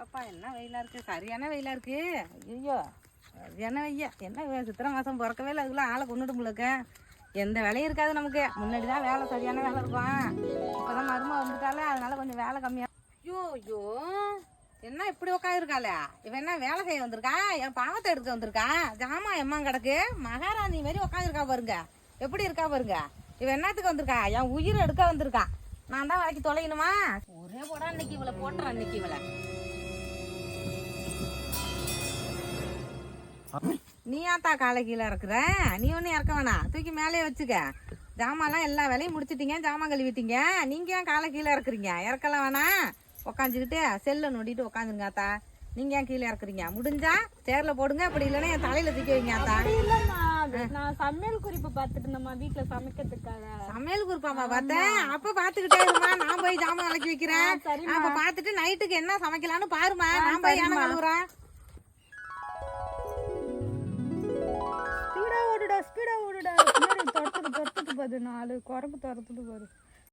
அப்பா என்ன வெயிலாக இருக்குது, சரியான வெயிலாக இருக்குது. ஐயோ என்ன வெய்யா, என்ன சித்திரை மாதம் பிறக்கவே இல்லை, அதுக்குள்ளே ஆளை கொண்டுட்டு முழுக்க எந்த வேலையும் இருக்காது நமக்கு. முன்னாடி தான் வேலை சரியான வேலை இருக்கும், இப்போ தான் மருமக வந்துட்டாலே அதனால கொஞ்சம் வேலை கம்மியாக. ஐயோ ஐயோ என்ன இப்படி உட்காந்துருக்காளே, இவன் என்ன வேலை செய்ய வந்திருக்கா, என் பாவத்தை எடுக்க வந்திருக்கா, ஜாமா எம்மா கிடக்கு மகாராணி மாரி உட்காந்துருக்கா பாருங்க, எப்படி இருக்கா பாருங்க. இவன் என்னத்துக்கு வந்திருக்கா, என் உயிரை எடுக்க வந்திருக்கா. நான் தான் வரைக்கும் தொலையணுமா, ஒரே போடா இன்னைக்கு இவளை போட்டுறேன். இன்னைக்கு இவளை நீ ஏன்தா காலை கீழே இறக்குற, நீ ஒன்றும் இறக்க வேணாம், தூக்கி மேலேயே வச்சுக்க. ஜாமான்லாம் எல்லா வேலையும் முடிச்சிட்டீங்க, ஜாமான் கழுவிட்டீங்க, நீங்கள் ஏன் காலை கீழே இறக்குறீங்க, இறக்கலாம் வேணாம். உக்காந்துக்கிட்டு செல்லை நோண்டிட்டு உக்காந்துருங்க ஆத்தா. நீங்கள் ஏன் கீழே இறக்குறீங்க, முடிஞ்சா சேரில் போடுங்க, அப்படி இல்லைன்னா என் தலையில் தூக்கி வைங்க ஆத்தா. நான் சமையல் குறிப்பு பார்த்துட்டு நம்ம வீட்டில் சமைக்கிறதுக்காக. சமையல் குறிப்பாமா பார்த்தேன், அப்போ பார்த்துக்கிட்டே இருமா, நான் போய் ஜாமான் விளக்கி வைக்கிறேன். அப்போ பார்த்துட்டு நைட்டுக்கு என்ன சமைக்கலான்னு பாருமா, நான் போய் ஏன கழுவுறேன். ஸ்பீடா ஓடுடா, ஸ்பீடா ஓடுடா, துரத்துட்டு போகுது, 4 குரங்கு துரத்துட்டு போகுது.